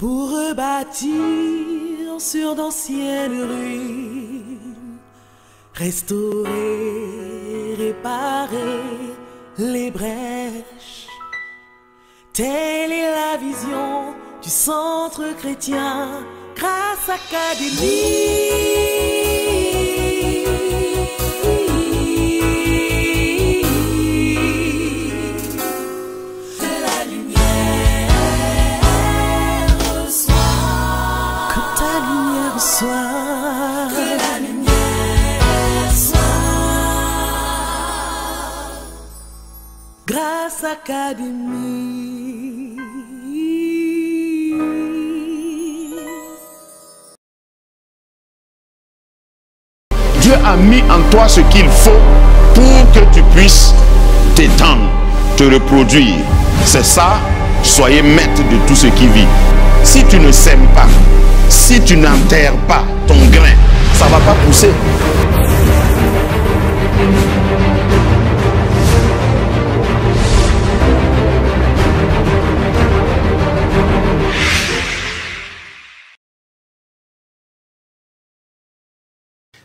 pour rebâtir sur d'anciennes ruines, restaurer, réparer les brèches. Telle est la vision du centre chrétien Grâce Académie. Que la lumière soit. Grâce Académie. Dieu a mis en toi ce qu'il faut pour que tu puisses t'étendre, te reproduire. C'est ça, soyez maître de tout ce qui vit. Si tu ne sèmes pas, si tu n'enterres pas ton grain, ça ne va pas pousser.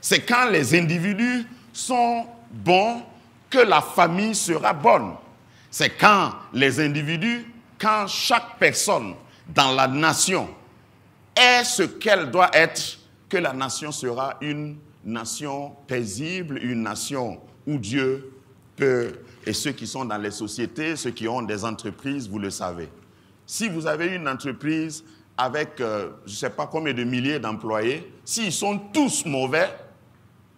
C'est quand les individus sont bons que la famille sera bonne. C'est quand les individus, quand chaque personne dans la nation est ce qu'elle doit être, que la nation sera une nation paisible, une nation où Dieu peut, et ceux qui sont dans les sociétés, ceux qui ont des entreprises, vous le savez. Si vous avez une entreprise avec, je ne sais pas combien de milliers d'employés, s'ils sont tous mauvais,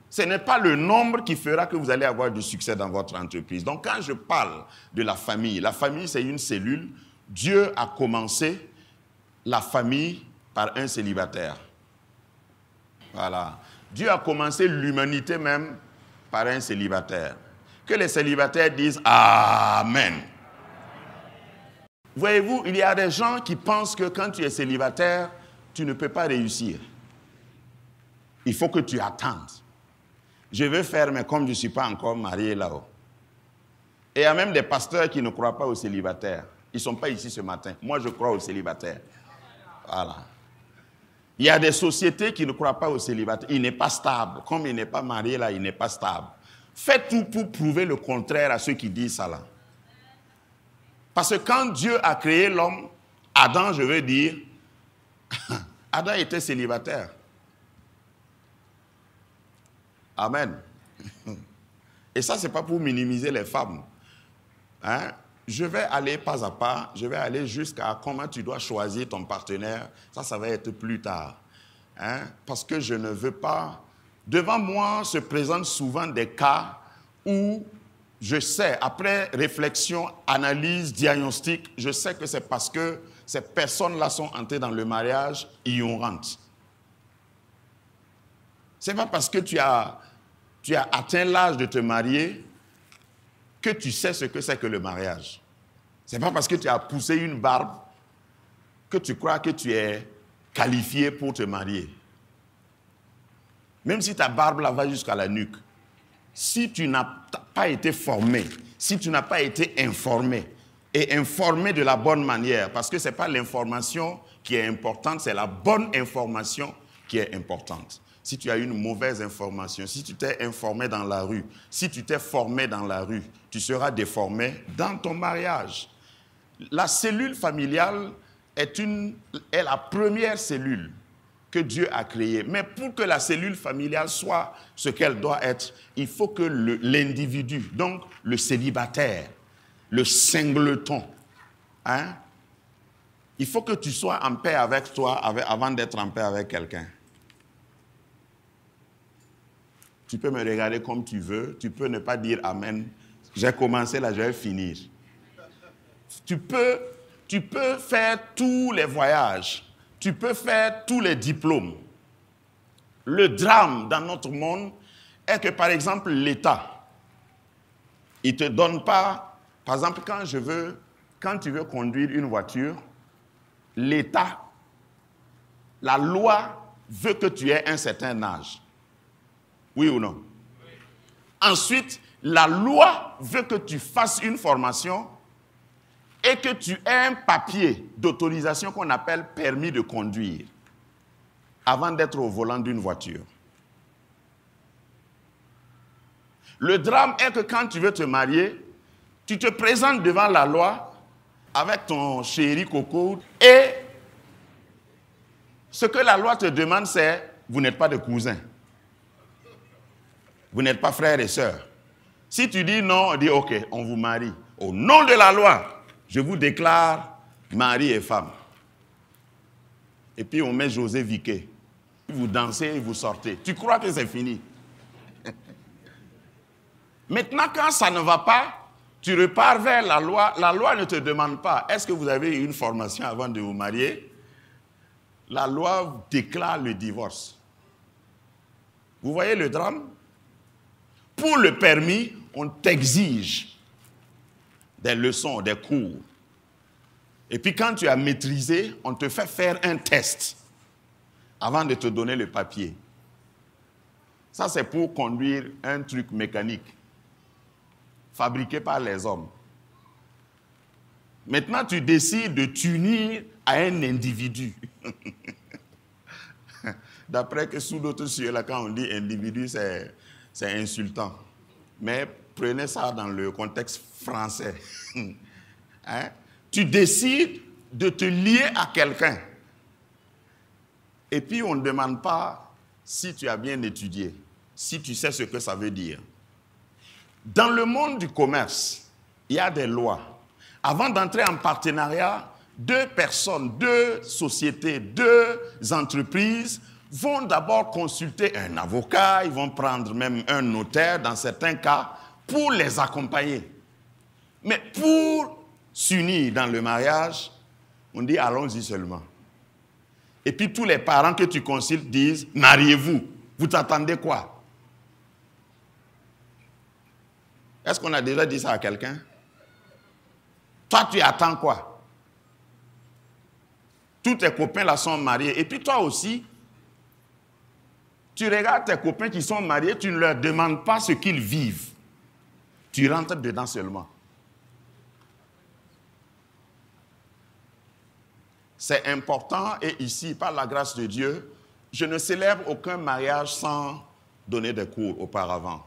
ce n'est pas le nombre qui fera que vous allez avoir du succès dans votre entreprise. Donc quand je parle de la famille c'est une cellule. Dieu a commencé la famille par un célibataire. Voilà. Dieu a commencé l'humanité même par un célibataire. Que les célibataires disent Amen. Voyez-vous, il y a des gens qui pensent que quand tu es célibataire, tu ne peux pas réussir. Il faut que tu attendes. Je veux faire, mais comme je ne suis pas encore marié là-haut. Et il y a même des pasteurs qui ne croient pas aux célibataires. Ils ne sont pas ici ce matin. Moi, je crois aux célibataires. Voilà. Il y a des sociétés qui ne croient pas aux célibataires. Il n'est pas stable. Comme il n'est pas marié là, il n'est pas stable. Faites tout pour prouver le contraire à ceux qui disent ça là. Parce que quand Dieu a créé l'homme, Adam, je veux dire, Adam était célibataire. Amen. Et ça, ce n'est pas pour minimiser les femmes. Hein? Je vais aller pas à pas, je vais aller jusqu'à comment tu dois choisir ton partenaire. Ça va être plus tard. Hein? Parce que je ne veux pas... Devant moi se présentent souvent des cas où je sais, après réflexion, analyse, diagnostic, je sais que c'est parce que ces personnes-là sont entrées dans le mariage ignorantes. Ce n'est pas parce que tu as atteint l'âge de te marier que tu sais ce que c'est que le mariage. Ce n'est pas parce que tu as poussé une barbe que tu crois que tu es qualifié pour te marier. Même si ta barbe là va jusqu'à la nuque, si tu n'as pas été formé, si tu n'as pas été informé, et informé de la bonne manière, parce que ce n'est pas l'information qui est importante, c'est la bonne information qui est importante. Si tu as une mauvaise information, si tu t'es informé dans la rue, si tu t'es formé dans la rue, tu seras déformé dans ton mariage. La cellule familiale est la première cellule que Dieu a créée. Mais pour que la cellule familiale soit ce qu'elle doit être, il faut que l'individu, donc le célibataire, le singleton, hein, il faut que tu sois en paix avec toi avant d'être en paix avec quelqu'un. Tu peux me regarder comme tu veux, tu peux ne pas dire Amen. J'ai commencé là, je vais finir. Tu peux faire tous les voyages, tu peux faire tous les diplômes. Le drame dans notre monde est que, par exemple, l'État, il ne te donne pas, par exemple, quand tu veux conduire une voiture, l'État, la loi veut que tu aies un certain âge. Oui ou non? Oui. Ensuite, la loi veut que tu fasses une formation et que tu aies un papier d'autorisation qu'on appelle permis de conduire avant d'être au volant d'une voiture. Le drame est que quand tu veux te marier, tu te présentes devant la loi avec ton chéri Coco et ce que la loi te demande, c'est vous n'êtes pas de cousins. Vous n'êtes pas frères et sœurs. Si tu dis non, on dit ok, on vous marie. Au nom de la loi, je vous déclare mari et femme. Et puis on met José Viquet. Vous dansez et vous sortez. Tu crois que c'est fini. Maintenant, quand ça ne va pas, tu repars vers la loi. La loi ne te demande pas, est-ce que vous avez eu une formation avant de vous marier? La loi déclare le divorce. Vous voyez le drame? Pour le permis, on t'exige des leçons, des cours. Et puis quand tu as maîtrisé, on te fait faire un test avant de te donner le papier. Ça, c'est pour conduire un truc mécanique fabriqué par les hommes. Maintenant, tu décides de t'unir à un individu. D'après que sous d'autres cieux, là, quand on dit individu, c'est insultant. Mais prenez ça dans le contexte français. Hein? Tu décides de te lier à quelqu'un. Et puis, on ne demande pas si tu as bien étudié, si tu sais ce que ça veut dire. Dans le monde du commerce, il y a des lois. Avant d'entrer en partenariat, deux personnes, deux sociétés, deux entreprises vont d'abord consulter un avocat, ils vont prendre même un notaire dans certains cas pour les accompagner. Mais pour s'unir dans le mariage, on dit allons-y seulement. Et puis tous les parents que tu consultes disent mariez-vous. Vous t'attendez quoi? Est-ce qu'on a déjà dit ça à quelqu'un? Toi, tu attends quoi? Tous tes copains là sont mariés. Et puis toi aussi, tu regardes tes copains qui sont mariés, tu ne leur demandes pas ce qu'ils vivent. Tu rentres dedans seulement. C'est important et ici, par la grâce de Dieu, je ne célèbre aucun mariage sans donner des cours auparavant.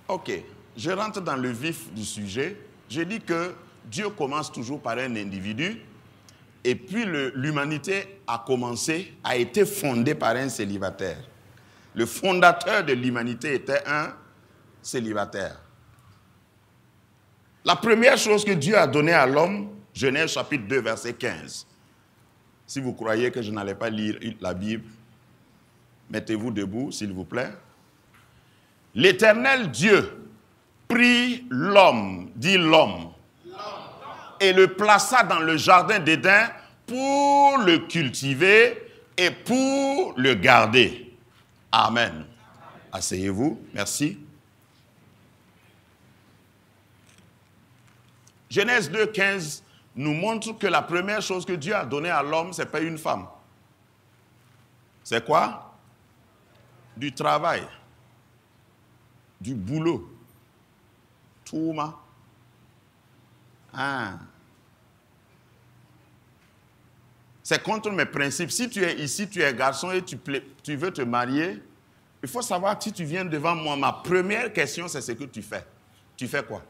Ok, je rentre dans le vif du sujet. Je dis que Dieu commence toujours par un individu et puis l'humanité a été fondée par un célibataire. Le fondateur de l'humanité était un célibataire. La première chose que Dieu a donnée à l'homme, Genèse chapitre 2, verset 15. Si vous croyez que je n'allais pas lire la Bible, mettez-vous debout, s'il vous plaît. L'Éternel Dieu prit l'homme, dit l'homme, et le plaça dans le jardin d'Éden pour le cultiver et pour le garder. Amen. Asseyez-vous, merci. Genèse 2, 15 nous montre que la première chose que Dieu a donnée à l'homme, ce n'est pas une femme. C'est quoi? Du travail, du boulot. Touma. Ah. C'est contre mes principes. Si tu es ici, tu es garçon et tu veux te marier, il faut savoir que si tu viens devant moi, ma première question, c'est ce que tu fais. Tu fais quoi?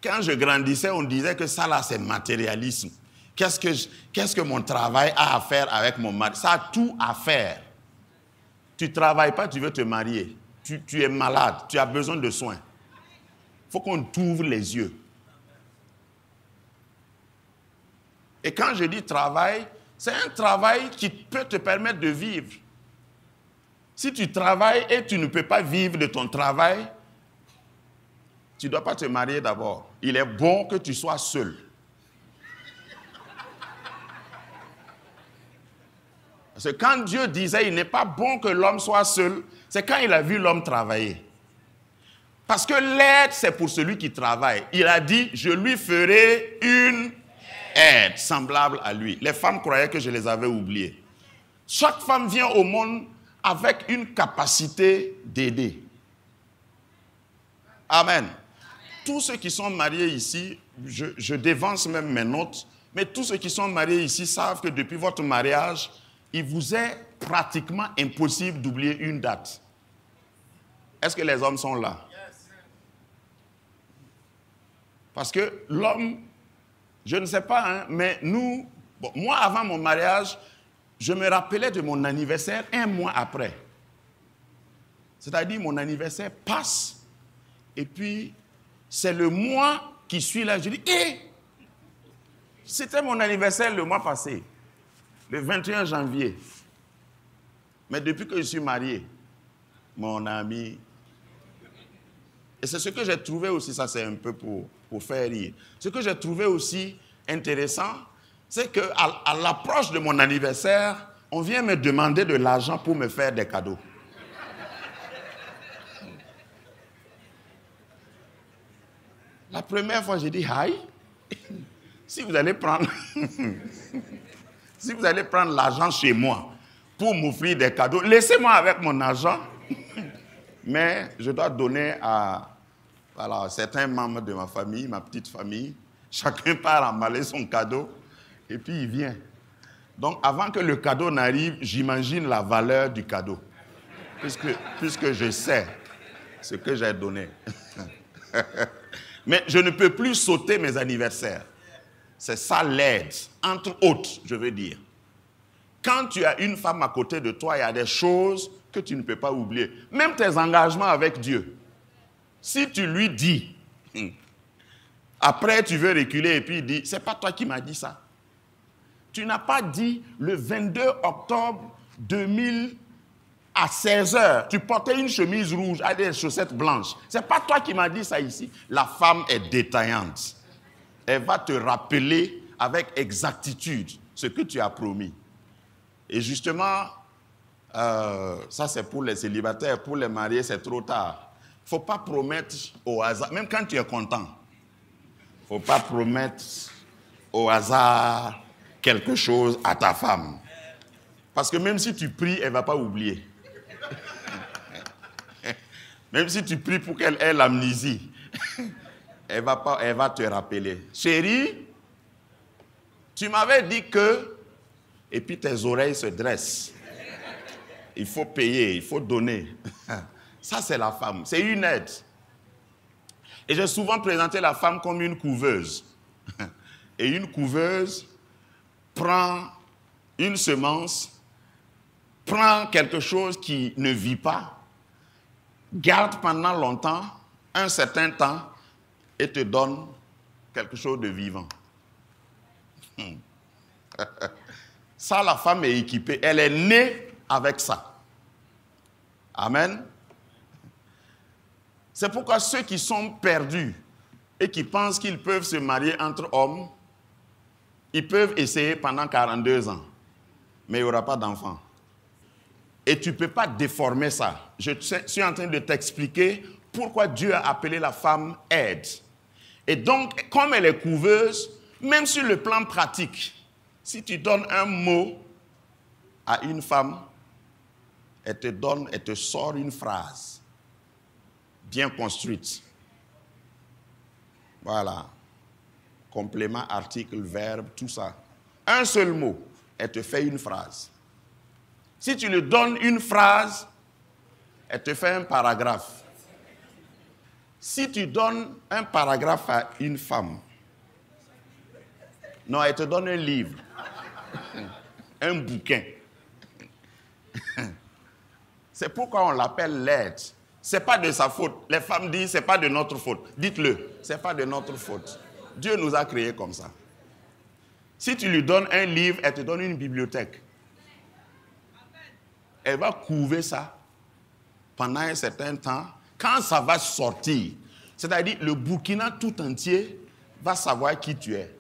Quand je grandissais, on disait que ça là, c'est matérialisme. Qu'est-ce que mon travail a à faire avec mon mari? Ça a tout à faire. Tu ne travailles pas, tu veux te marier. Tu es malade, tu as besoin de soins. Il faut qu'on t'ouvre les yeux. Et quand je dis travail, c'est un travail qui peut te permettre de vivre. Si tu travailles et tu ne peux pas vivre de ton travail, tu ne dois pas te marier d'abord. Il est bon que tu sois seul. Parce que quand Dieu disait il n'est pas bon que l'homme soit seul, c'est quand il a vu l'homme travailler. Parce que l'aide, c'est pour celui qui travaille. Il a dit, je lui ferai une aide semblable à lui. Les femmes croyaient que je les avais oubliées. Chaque femme vient au monde avec une capacité d'aider. Amen. tous ceux qui sont mariés ici, je dévance même mes notes, mais tous ceux qui sont mariés ici savent que depuis votre mariage, il vous est pratiquement impossible d'oublier une date. Est-ce que les hommes sont là? Parce que l'homme, je ne sais pas, hein, mais nous, bon, moi avant mon mariage, je me rappelais de mon anniversaire un mois après. C'est-à-dire mon anniversaire passe et puis c'est le mois qui suit là, je dis, c'était mon anniversaire le mois passé, le 21 janvier. Mais depuis que je suis marié, mon ami, et c'est ce que j'ai trouvé aussi, ça c'est un peu pour faire rire, ce que j'ai trouvé aussi intéressant, c'est qu'à l'approche de mon anniversaire, on vient me demander de l'argent pour me faire des cadeaux. La première fois, j'ai dit, aïe, si vous allez prendre l'argent chez moi pour m'offrir des cadeaux, laissez-moi avec mon argent, mais je dois donner à certains membres de ma famille, ma petite famille. Chacun part emballer son cadeau et puis il vient. Donc, avant que le cadeau n'arrive, j'imagine la valeur du cadeau, puisque je sais ce que j'ai donné. Mais je ne peux plus sauter mes anniversaires. C'est ça l'aide, entre autres, je veux dire. Quand tu as une femme à côté de toi, il y a des choses que tu ne peux pas oublier. Même tes engagements avec Dieu. Si tu lui dis, après tu veux reculer et puis il dit, c'est pas toi qui m'as dit ça. Tu n'as pas dit le 22 octobre 2000 à 16h, tu portais une chemise rouge avec des chaussettes blanches. C'est pas toi qui m'as dit ça ici. La femme est détaillante. Elle va te rappeler avec exactitude ce que tu as promis. Et justement, ça c'est pour les célibataires, pour les mariés c'est trop tard. Il ne faut pas promettre au hasard, même quand tu es content. Il ne faut pas promettre au hasard quelque chose à ta femme. Parce que même si tu pries, elle ne va pas oublier. Même si tu pries pour qu'elle ait l'amnésie, elle va te rappeler. Chérie, tu m'avais dit que... Et puis tes oreilles se dressent. Il faut payer, il faut donner. Ça, c'est la femme. C'est une aide. Et j'ai souvent présenté la femme comme une couveuse. Et une couveuse prend une semence, prend quelque chose qui ne vit pas, garde pendant longtemps, un certain temps, et te donne quelque chose de vivant. Ça, la femme est équipée. Elle est née avec ça. Amen. C'est pourquoi ceux qui sont perdus et qui pensent qu'ils peuvent se marier entre hommes, ils peuvent essayer pendant 42 ans. Mais il n'y aura pas d'enfant. Et tu ne peux pas déformer ça. Je suis en train de t'expliquer pourquoi Dieu a appelé la femme aide. Et donc, comme elle est couveuse, même sur le plan pratique, si tu donnes un mot à une femme, elle te sort une phrase bien construite. Voilà. Complément, article, verbe, tout ça. Un seul mot, elle te fait une phrase. Si tu lui donnes une phrase, elle te fait un paragraphe. Si tu donnes un paragraphe à une femme, non, elle te donne un livre, un bouquin. C'est pourquoi on l'appelle l'aide. Ce n'est pas de sa faute. Les femmes disent, ce n'est pas de notre faute. Dites-le, ce n'est pas de notre faute. Dieu nous a créés comme ça. Si tu lui donnes un livre, elle te donne une bibliothèque. Elle va couver ça pendant un certain temps. Quand ça va sortir, c'est-à-dire le Burkina tout entier va savoir qui tu es.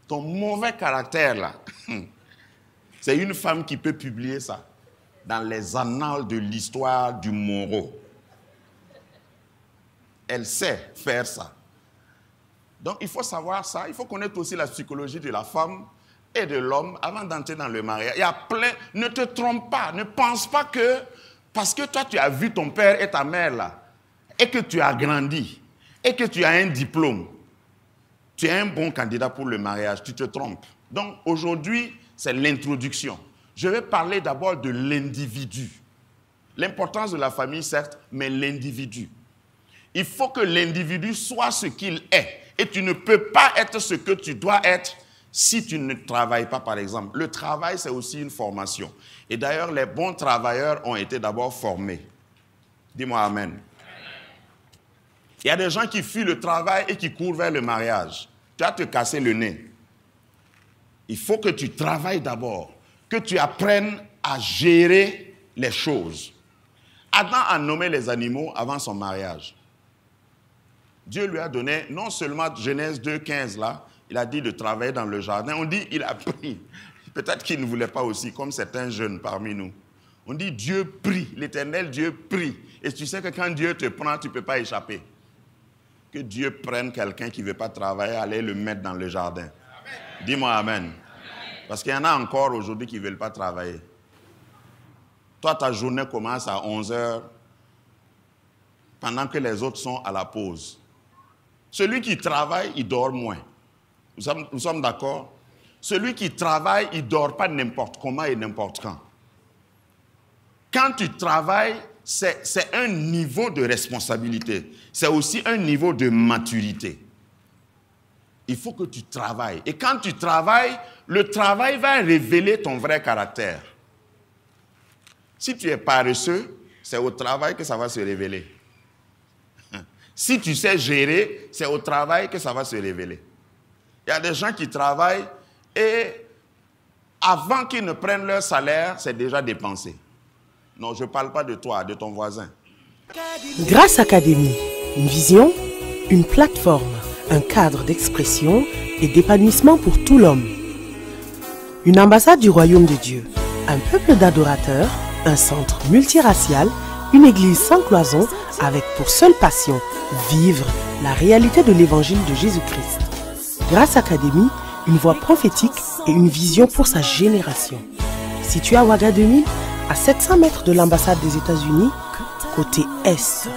Ton mauvais caractère là, c'est une femme qui peut publier ça dans les annales de l'histoire du Moro. Elle sait faire ça. Donc il faut savoir ça, il faut connaître aussi la psychologie de la femme et de l'homme avant d'entrer dans le mariage. Il y a plein, ne te trompe pas, ne pense pas que parce que toi tu as vu ton père et ta mère là, et que tu as grandi, et que tu as un diplôme, tu es un bon candidat pour le mariage, tu te trompes. Donc aujourd'hui, c'est l'introduction. Je vais parler d'abord de l'individu. L'importance de la famille, certes, mais l'individu. Il faut que l'individu soit ce qu'il est. Et tu ne peux pas être ce que tu dois être si tu ne travailles pas, par exemple. Le travail, c'est aussi une formation. Et d'ailleurs, les bons travailleurs ont été d'abord formés. Dis-moi amen. Il y a des gens qui fuient le travail et qui courent vers le mariage. Tu vas te casser le nez. Il faut que tu travailles d'abord, que tu apprennes à gérer les choses. Adam a nommé les animaux avant son mariage. Dieu lui a donné, non seulement Genèse 2,15 là, il a dit de travailler dans le jardin. On dit il a pris. Peut-être qu'il ne voulait pas aussi, comme certains jeunes parmi nous. On dit Dieu prie, l'Éternel Dieu prie. Et tu sais que quand Dieu te prend, tu ne peux pas échapper. Que Dieu prenne quelqu'un qui ne veut pas travailler, aller le mettre dans le jardin. Dis-moi amen. Parce qu'il y en a encore aujourd'hui qui ne veulent pas travailler. Toi, ta journée commence à 11h pendant que les autres sont à la pause. Celui qui travaille, il dort moins. Nous sommes d'accord? Celui qui travaille, il ne dort pas n'importe comment et n'importe quand. Quand tu travailles, c'est un niveau de responsabilité. C'est aussi un niveau de maturité. Il faut que tu travailles. Et quand tu travailles, le travail va révéler ton vrai caractère. Si tu es paresseux, c'est au travail que ça va se révéler. Si tu sais gérer, c'est au travail que ça va se révéler. Il y a des gens qui travaillent et avant qu'ils ne prennent leur salaire, c'est déjà dépensé. Non, je ne parle pas de toi, de ton voisin. Grâce Académie, une vision, une plateforme, un cadre d'expression et d'épanouissement pour tout l'homme. Une ambassade du royaume de Dieu, un peuple d'adorateurs, un centre multiracial, une église sans cloison avec pour seule passion vivre la réalité de l'évangile de Jésus-Christ. Grâce Académie, une voix prophétique et une vision pour sa génération. Situé à Ouaga 2000, à 700 mètres de l'ambassade des États-Unis, côté Est.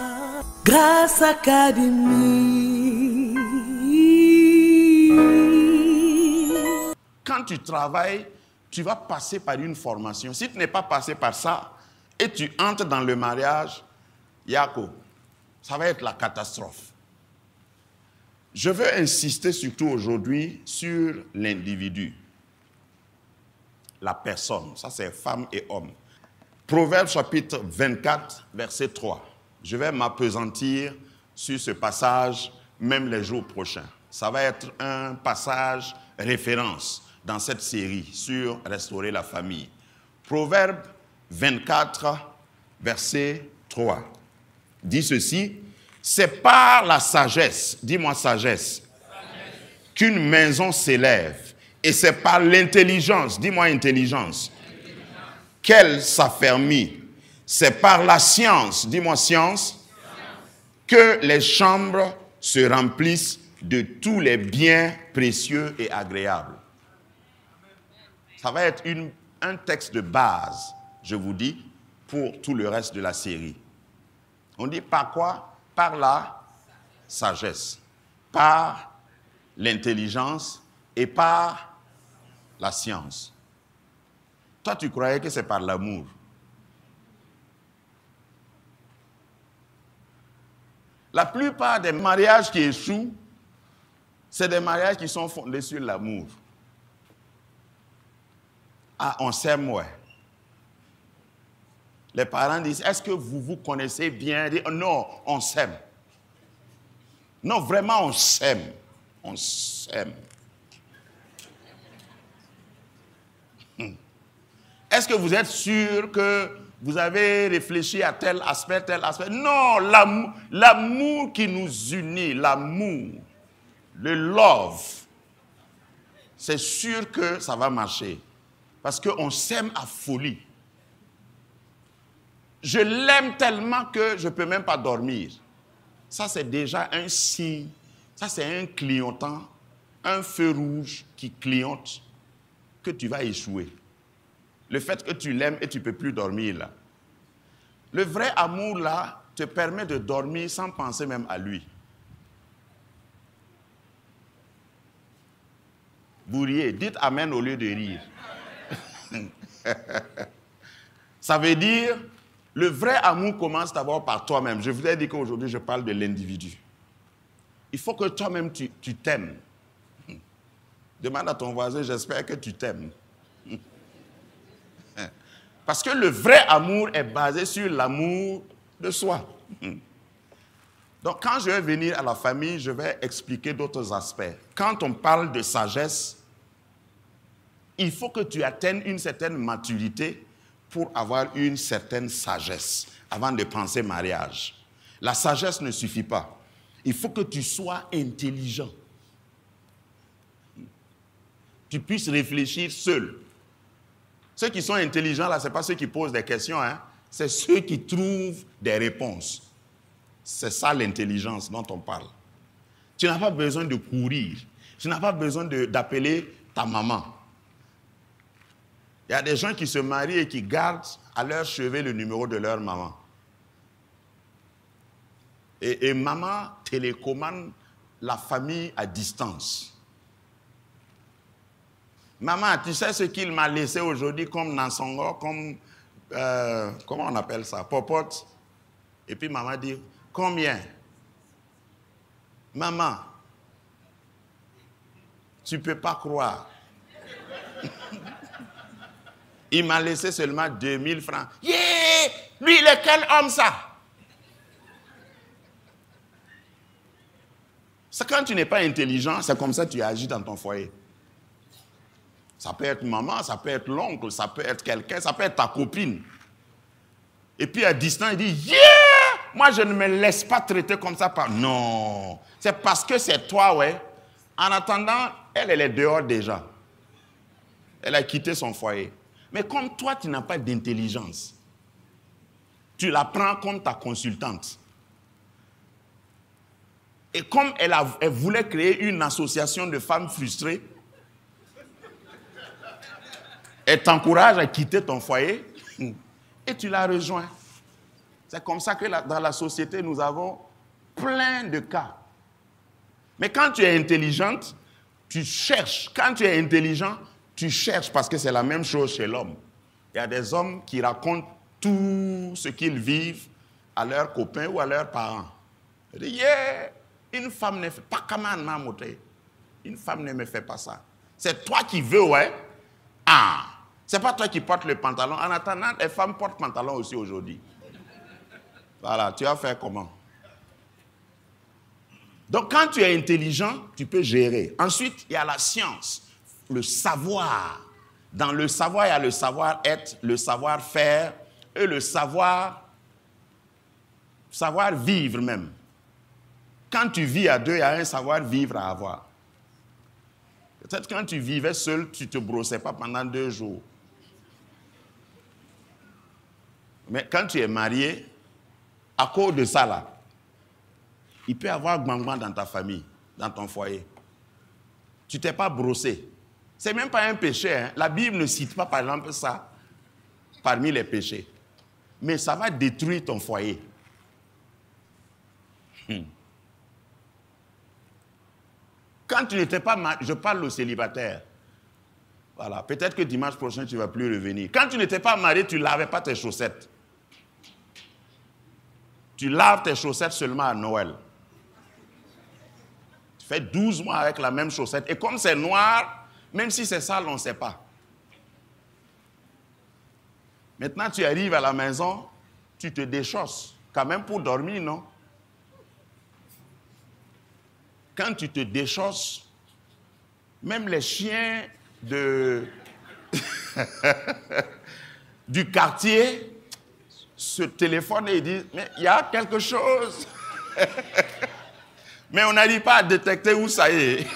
Grâce Académie. Quand tu travailles, tu vas passer par une formation. Si tu n'es pas passé par ça et tu entres dans le mariage, Yako, ça va être la catastrophe. Je veux insister surtout aujourd'hui sur l'individu, la personne. Ça, c'est femme et homme. Proverbe chapitre 24, verset 3. Je vais m'appesantir sur ce passage même les jours prochains. Ça va être un passage référence dans cette série sur restaurer la famille. Proverbe 24, verset 3. Dit ceci: c'est par la sagesse, dis-moi sagesse, qu'une maison s'élève. Et c'est par l'intelligence, dis-moi intelligence, qu'elle s'affermit. C'est par la science, dis-moi science, que les chambres se remplissent de tous les biens précieux et agréables. Ça va être un texte de base, je vous dis, pour tout le reste de la série. On dit par quoi? Par la sagesse, par l'intelligence et par la science. Toi, tu croyais que c'est par l'amour. La plupart des mariages qui échouent, c'est des mariages qui sont fondés sur l'amour. Ah, on s'aime, ouais. Les parents disent, est-ce que vous vous connaissez bien? Non, on s'aime. Non, vraiment, on s'aime. On s'aime. Est-ce que vous êtes sûr que vous avez réfléchi à tel aspect, tel aspect? Non, l'amour qui nous unit, l'amour, le love, c'est sûr que ça va marcher. Parce qu'on s'aime à folie. Je l'aime tellement que je ne peux même pas dormir. Ça, c'est déjà un signe. Ça, c'est un clignotant, un feu rouge qui clignote que tu vas échouer. Le fait que tu l'aimes et tu ne peux plus dormir là. Le vrai amour là, te permet de dormir sans penser même à lui. Vous riez, dites amen au lieu de rire. Ça veut dire, le vrai amour commence d'abord par toi-même. Je vous ai dit qu'aujourd'hui, je parle de l'individu. Il faut que toi-même, tu t'aimes. Demande à ton voisin, j'espère que tu t'aimes. Parce que le vrai amour est basé sur l'amour de soi. Donc, quand je vais venir à la famille, je vais expliquer d'autres aspects. Quand on parle de sagesse, il faut que tu atteignes une certaine maturité pour avoir une certaine sagesse avant de penser mariage. La sagesse ne suffit pas. Il faut que tu sois intelligent. Tu puisses réfléchir seul. Ceux qui sont intelligents, là, ce n'est pas ceux qui posent des questions, hein? C'est ceux qui trouvent des réponses. C'est ça l'intelligence dont on parle. Tu n'as pas besoin de courir. Tu n'as pas besoin d'appeler ta maman. Il y a des gens qui se marient et qui gardent à leur chevet le numéro de leur maman. Et maman télécommande la famille à distance. Maman, tu sais ce qu'il m'a laissé aujourd'hui comme Nansongo, comme, comment on appelle ça, popote. Et puis maman dit, combien? Maman, tu ne peux pas croire. Il m'a laissé seulement 2000 francs. Yeah! Lui, il est quel homme ça? C'est quand tu n'es pas intelligent, c'est comme ça que tu agis dans ton foyer. Ça peut être maman, ça peut être l'oncle, ça peut être quelqu'un, ça peut être ta copine. Et puis à distance, il dit, yeah! Moi, je ne me laisse pas traiter comme ça par... Non, c'est parce que c'est toi, ouais. En attendant, elle est dehors déjà. Elle a quitté son foyer. Mais comme toi, tu n'as pas d'intelligence, tu la prends comme ta consultante. Et comme elle voulait créer une association de femmes frustrées, elle t'encourage à quitter ton foyer et tu la rejoins. C'est comme ça que dans la société, nous avons plein de cas. Mais quand tu es intelligente, tu cherches. Quand tu es intelligent, tu cherches parce que c'est la même chose chez l'homme. Il y a des hommes qui racontent tout ce qu'ils vivent à leurs copains ou à leurs parents. Ils disent, yeah, une femme ne fait pas comme un. Une femme ne me fait pas ça. C'est toi qui veux, ouais. Ah, c'est pas toi qui portes le pantalon. En attendant, les femmes portent pantalon aussi aujourd'hui. Voilà, tu vas faire comment? Donc, quand tu es intelligent, tu peux gérer. Ensuite, il y a la science, le savoir. Dans le savoir, il y a le savoir-être, le savoir-faire et le savoir-vivre même. Quand tu vis à deux, il y a un savoir-vivre à avoir. Peut-être quand tu vivais seul, tu ne te brossais pas pendant 2 jours. Mais quand tu es marié, à cause de ça là, il peut y avoir gbangban dans ta famille, dans ton foyer. Tu ne t'es pas brossé. Ce n'est même pas un péché. Hein. La Bible ne cite pas, par exemple, ça parmi les péchés. Mais ça va détruire ton foyer. Quand tu n'étais pas marié, je parle aux célibataires. Voilà, peut-être que dimanche prochain, tu ne vas plus revenir. Quand tu n'étais pas marié, tu ne lavais pas tes chaussettes. Tu laves tes chaussettes seulement à Noël. Tu fais 12 mois avec la même chaussette. Et comme c'est noir, même si c'est sale, on ne sait pas. Maintenant, tu arrives à la maison, tu te déchausses. Quand même pour dormir, non? Quand tu te déchausses, même les chiens du quartier se téléphonent et disent « Mais il y a quelque chose !» Mais on n'arrive pas à détecter où ça est,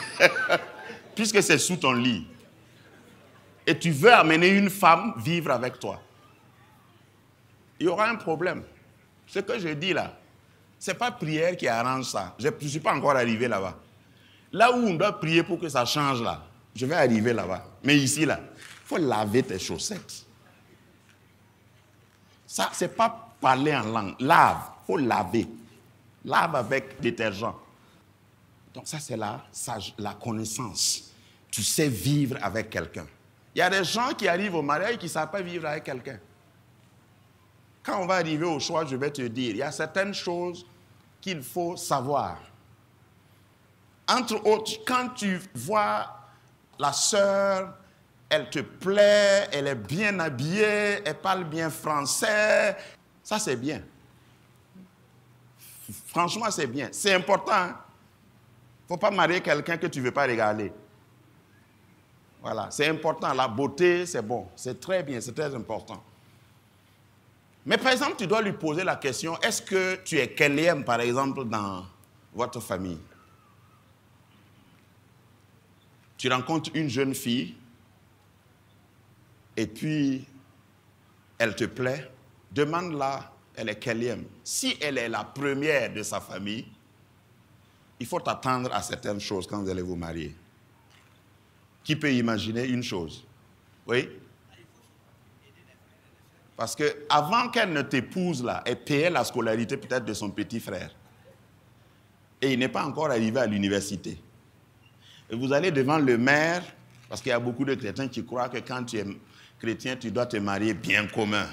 puisque c'est sous ton lit. Et tu veux amener une femme vivre avec toi. Il y aura un problème. Ce que je dis là, ce n'est pas prière qui arrange ça. Je ne suis pas encore arrivé là-bas. Là où on doit prier pour que ça change là, je vais arriver là-bas. Mais ici là, il faut laver tes chaussettes. Ça, ce n'est pas parler en langue. Lave, il faut laver. Lave avec détergent. Donc ça, c'est la connaissance. Tu sais vivre avec quelqu'un. Il y a des gens qui arrivent au mariage qui ne savent pas vivre avec quelqu'un. Quand on va arriver au choix, je vais te dire, il y a certaines choses qu'il faut savoir. Entre autres, quand tu vois la sœur, elle te plaît, elle est bien habillée, elle parle bien français, ça c'est bien. Franchement, c'est bien. C'est important. Il ne faut pas marier quelqu'un que tu ne veux pas regarder. Voilà, c'est important. La beauté, c'est bon. C'est très bien, c'est très important. Mais par exemple, tu dois lui poser la question, est-ce que tu es quatrième, par exemple, dans votre famille? Tu rencontres une jeune fille, et puis elle te plaît, demande-la, elle est quatrième. Si elle est la première de sa famille, il faut t'attendre à certaines choses quand vous allez vous marier. Qui peut imaginer une chose? Oui? Parce qu'avant qu'elle ne t'épouse là, elle payait la scolarité peut-être de son petit frère. Et il n'est pas encore arrivé à l'université. Et vous allez devant le maire, parce qu'il y a beaucoup de chrétiens qui croient que quand tu es chrétien, tu dois te marier bien commun.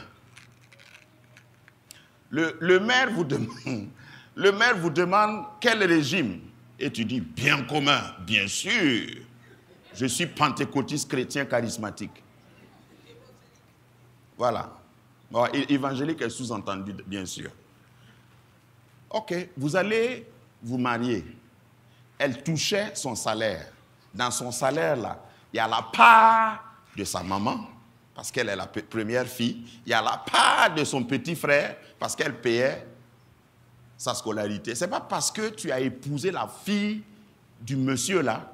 Le maire vous demande quel régime. Et tu dis bien commun, bien sûr. Je suis pentecôtiste chrétien charismatique. Voilà. Bon, évangélique est sous-entendu, bien sûr. Ok, vous allez vous marier. Elle touchait son salaire. Dans son salaire, là, il y a la part de sa maman, parce qu'elle est la première fille. Il y a la part de son petit frère, parce qu'elle payait sa scolarité. Ce n'est pas parce que tu as épousé la fille du monsieur, là,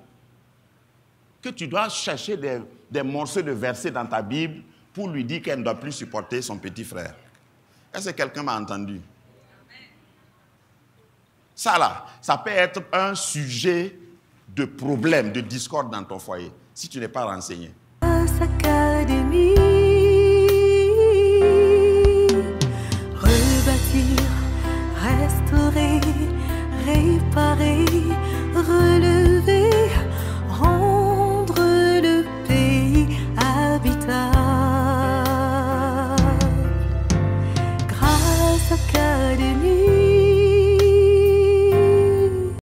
que tu dois chercher des morceaux de versets dans ta Bible pour lui dire qu'elle ne doit plus supporter son petit frère. Est-ce que quelqu'un m'a entendu? Ça là, ça peut être un sujet de problème, de discorde dans ton foyer, si tu n'es pas renseigné. Grâce Académie.